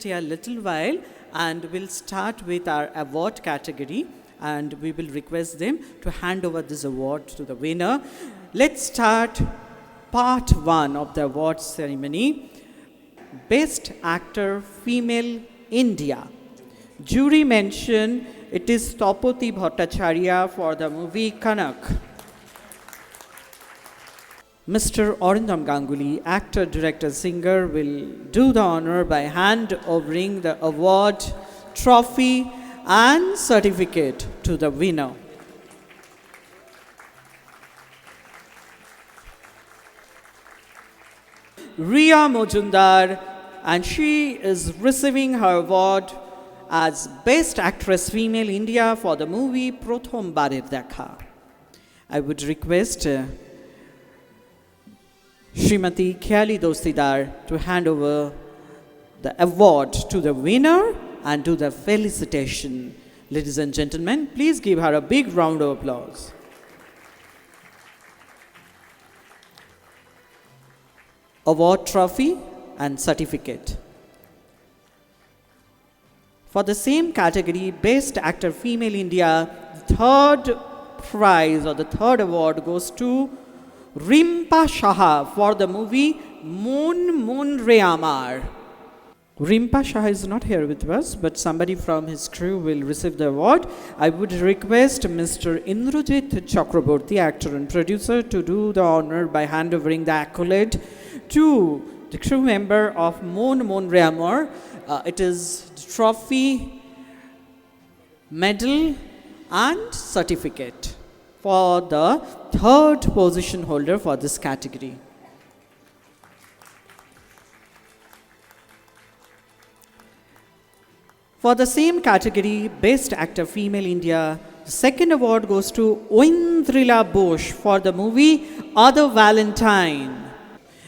stay a little while and we'll start with our award category, and we will request them to hand over this award to the winner. Let's start part 1 of the award ceremony. Best Actor Female India. Jury mention, it is Taupati Bhattacharya for the movie Kanak. Mr. Arindam Ganguly, actor, director, singer, will do the honor by hand overing the award, trophy and certificate to the winner. Riya Mojumdar, and she is receiving her award as Best Actress Female India for the movie Prothom Barer Dekha. I would request Srimati Khyali Dostidar to hand over the award to the winner and do the felicitation. Ladies and gentlemen, please give her a big round of applause. Award trophy and certificate. For the same category, Best Actor Female India, the third prize or the third award goes to Rimpa Shah for the movie Moon Re Amar. Rimpa Shah is not here with us, but somebody from his crew will receive the award. I would request Mr. Indrajit Chakraborty, actor and producer, to do the honor by handovering the accolade to the crew member of Moon Re Amar. It is trophy, medal and certificate for the third position holder for this category. For the same category, Best Actor Female India, the second award goes to Oindrila Bose for the movie Other Valentine.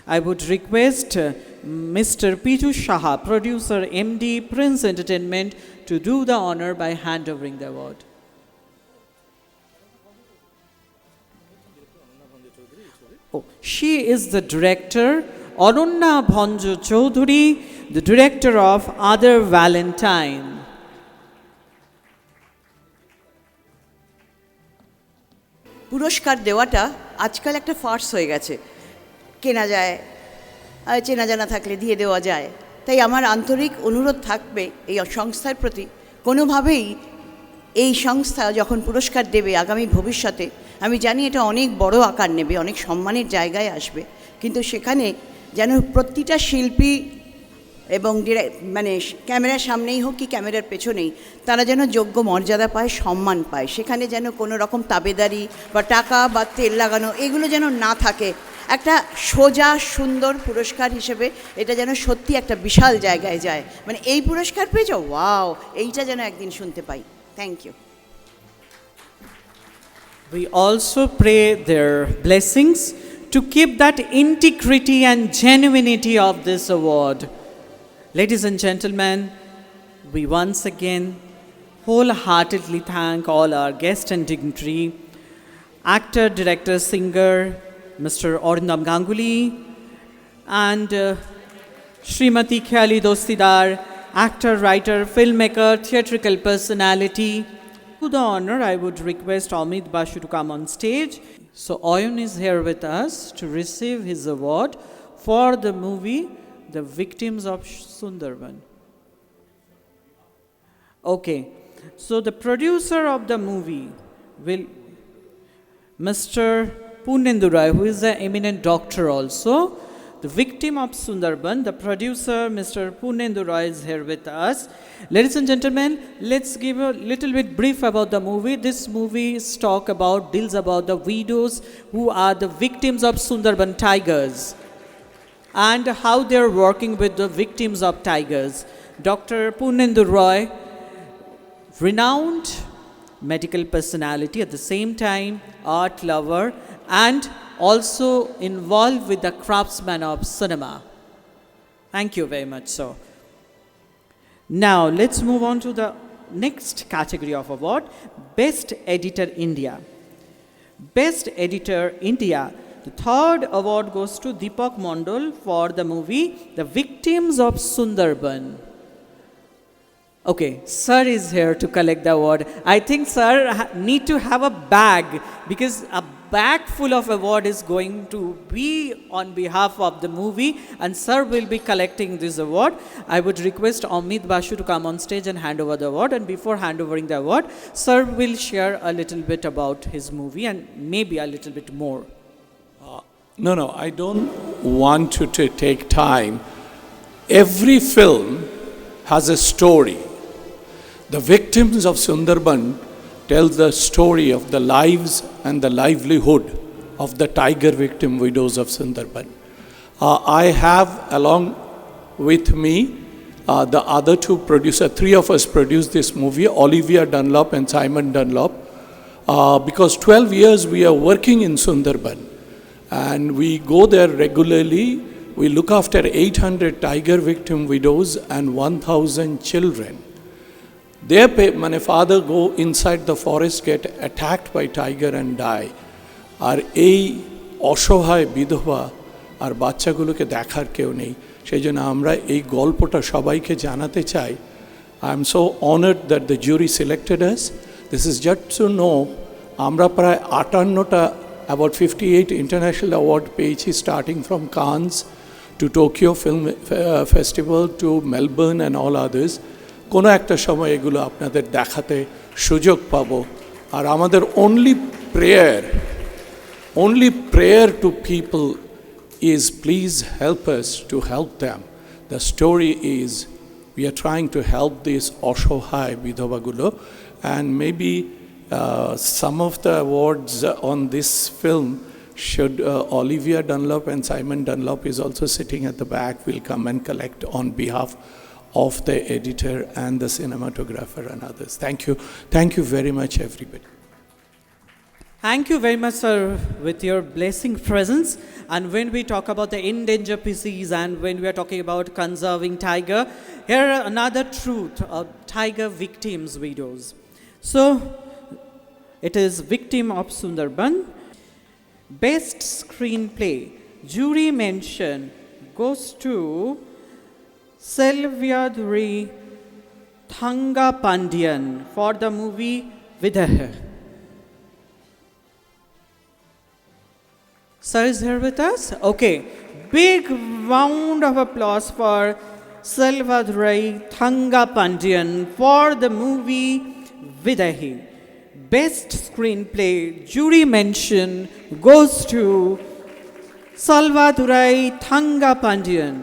I would request Mr. Piju Shah, producer, MD, Prince Entertainment, to do the honor by handovering the award. Oh, she is the director, Ananya Bhanjo Chaudhuri, the director of Other Valentine. পুরস্কার দেওয়াটা আজকাল একটা farce হয়ে গেছে, কেনা যায়, চেনা জানা থাকলে দিয়ে দেওয়া যায়। তাই আমার আন্তরিক অনুরোধ থাকবে এই সংস্থার প্রতি, কোনোভাবেই এই সংস্থা যখন পুরস্কার দেবে আগামী ভবিষ্যতে, আমি জানি এটা অনেক বড় আকার নেবে, অনেক সম্মানের জায়গায় আসবে, কিন্তু সেখানে যেন প্রতিটা শিল্পী এবং মানে ক্যামেরার সামনেই হোক কি ক্যামেরার পেছনেই, তারা যেন যোগ্য মর্যাদা পায়, সম্মান পায়। সেখানে যেন কোনো রকম তাবেদারি বা টাকা বা তেল লাগানো এগুলো যেন না থাকে। একটা সোজা সুন্দর পুরস্কার হিসেবে এটা যেন সত্যি একটা বিশাল জায়গায় যায়। মানে এই পুরস্কার পেয়েছ, ওয়াও, এইটা যেন একদিন শুনতে পাই। Thank you. We also pray their blessings to keep that integrity and genuinity of this award. Ladies and gentlemen, we once again wholeheartedly thank all our guests and dignitary, actor, director, singer, Mr. Arindam Ganguly, and Srimati Khyali Dostidar, actor, writer, filmmaker, theatrical personality. To the honor, I would request Amit Basu to come on stage. So Oyun is here with us to receive his award for the movie The Victims of Sundarban. Okay, so the producer of the movie will, Mr. Purnendu Roy, who is an eminent doctor also. The victim of Sundarban, the producer, Mr. Purnendu Roy, is here with us. Ladies and gentlemen, let's give a little bit brief about the movie. This movie deals about the widows who are the victims of Sundarban tigers and how they're working with the victims of tigers. Dr. Purnendu Roy, renowned medical personality, at the same time art lover, and also involved with the craftsman of cinema. Thank you very much, sir. Now let's move on to the next category of award, Best Editor India. Best Editor India, the third award goes to Deepak Mondal for the movie The Victims of Sundarban. Okay, sir is here to collect the award. I think sir need to have a bag because a bag full of award is going to be on behalf of the movie and sir will be collecting this award. I would request Amit Basu to come on stage and hand over the award, and before handovering the award, sir will share a little bit about his movie and maybe a little bit more. No, I don't want to take time. Every film has a story. The victims of Sundarban tell the story of the lives and the livelihood of the tiger victim widows of Sundarban. I have along with me the other two producers, three of us produced this movie, Olivia Dunlop and Simon Dunlop, because 12 years we are working in Sundarban and we go there regularly. We look after 800 tiger victim widows and 1,000 children. My father go inside the forest, get attacked by tiger and die. আর এই অসহায় বিধবা আর বাচ্চাগুলোকে দেখার কেউ নেই, সেই জন্য আমরা এই গল্পটা সবাইকে জানাতে চাই. I am so honored that the jury selected us. This is just to know আমরা প্রায় 58টা about 58 international award পেয়েছি, starting from Cannes to Tokyo Film Festival to Melbourne and all others. কোনো একটা সময় এগুলো আপনাদের দেখাতে সুযোগ পাবো। আর আমাদের only prayer to people is please help us to help them. The story is we are trying to help these অসহায় বিধবাগুলো, and maybe some of the awards on this film should Olivia Dunlop and Simon Dunlop is also sitting at the back, will come and collect on behalf of the editor and the cinematographer and others. Thank you very much everybody. Thank you very much, sir, with your blessing presence. And when we talk about the endangered species and when we are talking about conserving tiger, here another truth of tiger victims widows. So it is Victim of Sundarban. Best screenplay jury mention goes to Selvaduri Thangapandian for the movie Vidaha. Sir is here with us? Okay. Big round of applause for Selvaduri Thangapandian for the movie Vidahi. Best screenplay jury mention goes to Salvadurai Thangapandian.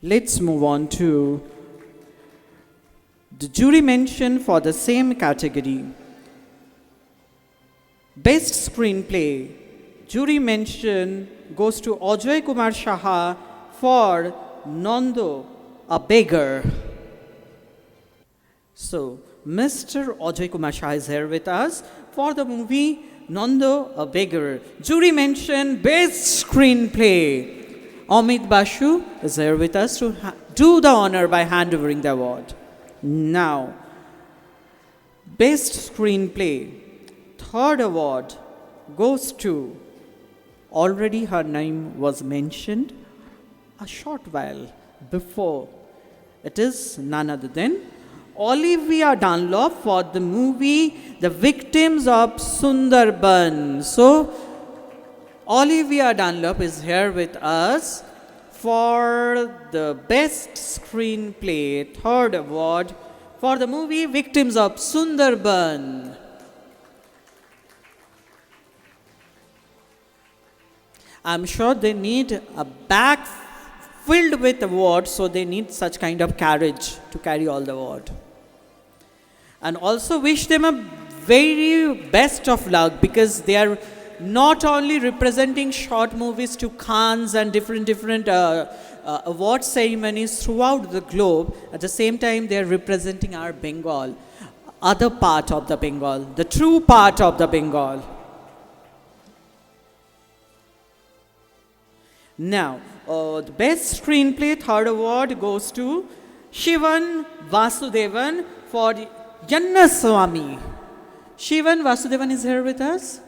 Let's move on to the jury mention for the same category. Best screenplay jury mention goes to Ajay Kumar Saha for Nando, a beggar. So, Mr. Ajay Kumar Saha is here with us for the movie Nando, a beggar. Jury mention Best Screenplay. Amit Basu is here with us to do the honor by handovering the award. Now, Best Screenplay, third award goes to, already her name was mentioned a short while before. It is none other than Olivia Dunlop for the movie The Victims of Sundarban. So, Olivia Dunlop is here with us for the Best Screenplay, third award for the movie Victims of Sundarban. I'm sure they need a bag filled with awards, so they need such kind of carriage to carry all the award. And also wish them a very best of luck because they are not only representing short movies to Cannes and different award ceremonies throughout the globe, at the same time they are representing our Bengal, other part of the Bengal, the true part of the Bengal. Now, the Best Screenplay third award goes to Shivan Vasudevan for Yannaswamy. Shivan Vasudevan is here with us.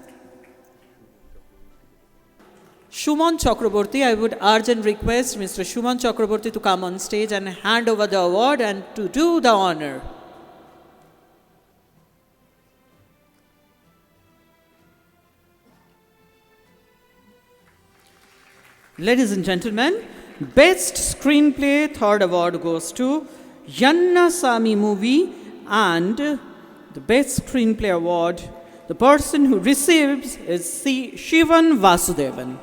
Shuman Chakraborty, I would urge and request Mr. Shuman Chakraborty to come on stage and hand over the award and to do the honor. Ladies and gentlemen, Best Screenplay third award goes to Yanna Sami movie, and the Best Screenplay award, the person who receives is C. Shivan Vasudevan.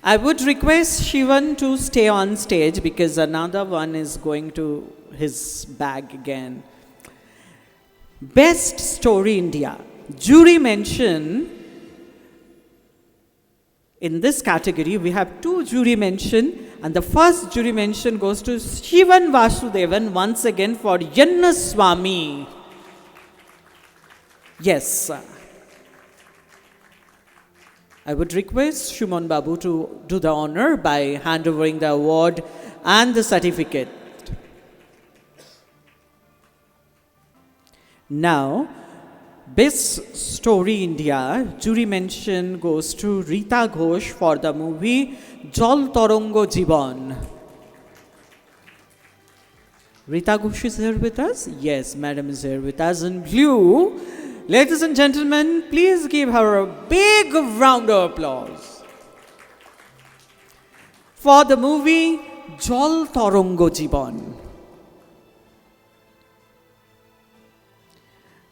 I would request Shivan to stay on stage because another one is going to his bag again. Best Story India. Jury mention. In this category, we have 2 jury mention, and the first jury mention goes to Shivan Vasudevan once again for Yanna Swami. Yes. I would request Shuman Babu to do the honor by handovering the award and the certificate. Now, Best Story India, jury mention goes to Rita Ghosh for the movie Jal Tarango Jiban. Rita Ghosh is here with us? Yes, madam is here with us in blue. Ladies and gentlemen, please give her a big round of applause for the movie Jal Tarango Jiban.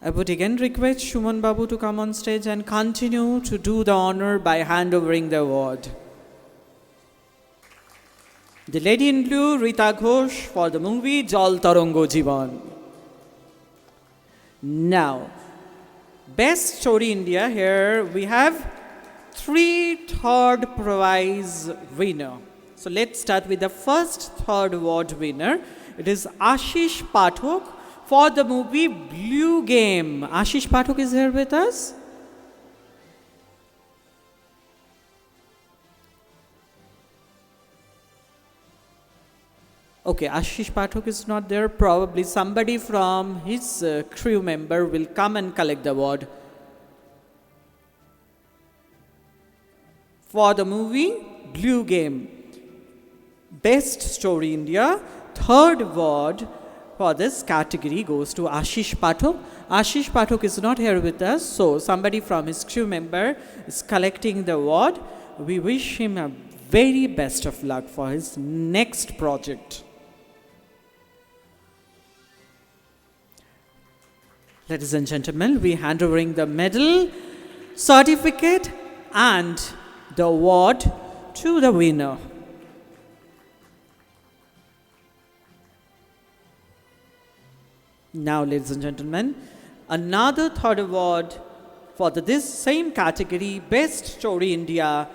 I would again request Shuman Babu to come on stage and continue to do the honor by handovering the award. The lady in blue, Rita Ghosh, for the movie Jal Tarango Jiban. Now, Best Story India, here we have 3 third prize winner. So let's start with the first third award winner. It is Ashish Pathak for the movie Blue Game. Ashish Pathak is here with us. Okay, Ashish Pathak is not there. Probably somebody from his crew member will come and collect the award. For the movie Blue Game, Best Story India, third award for this category goes to Ashish Pathak. Ashish Pathak is not here with us, so somebody from his crew member is collecting the award. We wish him a very best of luck for his next project. Ladies and gentlemen, we hand over the medal, certificate and the award to the winner. Now, ladies and gentlemen, another third award for this same category, Best Story India,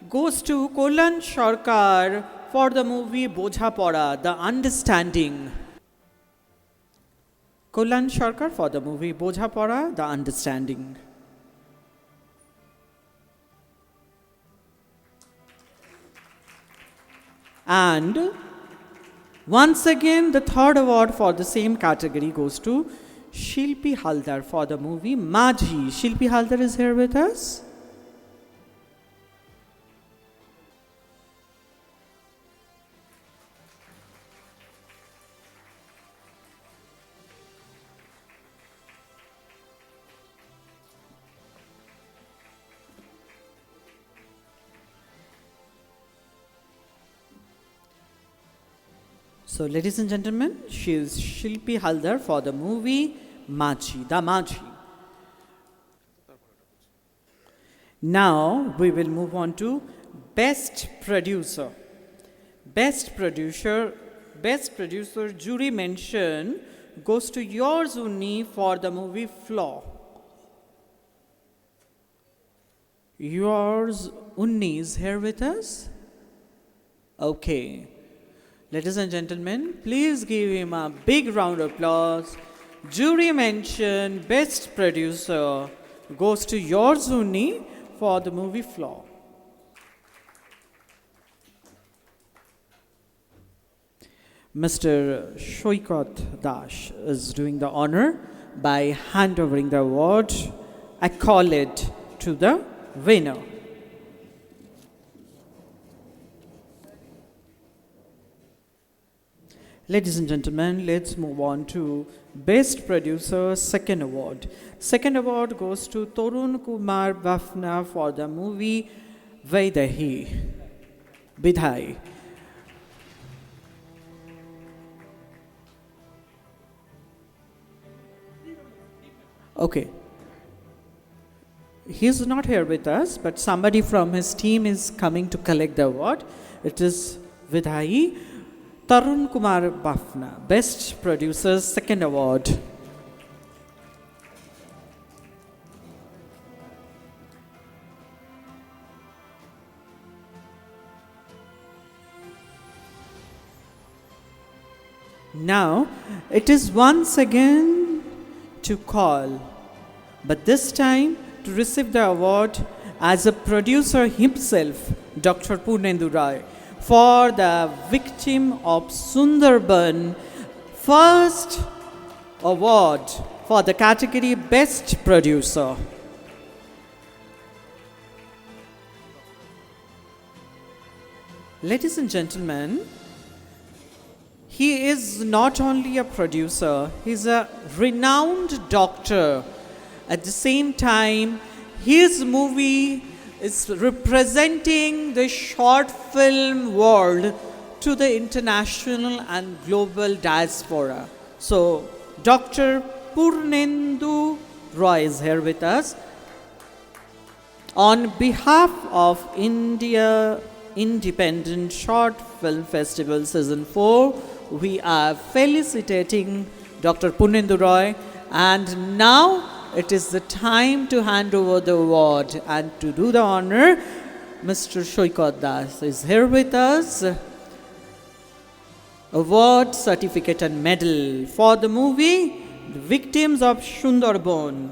goes to Kollan Sarkar for the movie Bojha Pada, The Understanding. Kollan Sarkar for the movie Bojha Pada, The Understanding. And once again, the third award for the same category goes to Shilpi Haldar for the movie Majhi. Shilpi Haldar is here with us. So, ladies and gentlemen, she is Shilpi Haldar for the movie Majhi, The Majhi. Now, we will move on to Best Producer. Best Producer jury mention goes to Yours Unni for the movie Flaw. Yours Unni is here with us? Okay. Ladies and gentlemen, please give him a big round of applause. Jury mention, Best Producer goes to Yours Unni for the movie Flaw. Mr. Shoikat Dash is doing the honor by handovering the award accolade to the winner. Ladies and gentlemen, let's move on to Best Producer Second Award. Second award goes to Tarun Kumar Bafna for the movie Vidhai. Okay. He's not here with us, but somebody from his team is coming to collect the award. It is Vidhai. Tarun Kumar Bafna, Best Producer, Second Award. Now, it is once again to call, but this time to receive the award as a producer himself, Dr. Purnendu Roy, for the victim of Sundarban, first award for the category Best Producer. Ladies and gentlemen, he is not only a producer, he is a renowned doctor. At the same time, his movie is representing the short film world to the international and global diaspora. So, Dr. Purnendu Roy is here with us. On behalf of India Independent Short Film Festival Season 4, we are felicitating Dr. Purnendu Roy, and now it is the time to hand over the award, and to do the honor, Mr. Shoykot Das is here with us. Award, certificate and medal for the movie The Victims of Sundarban.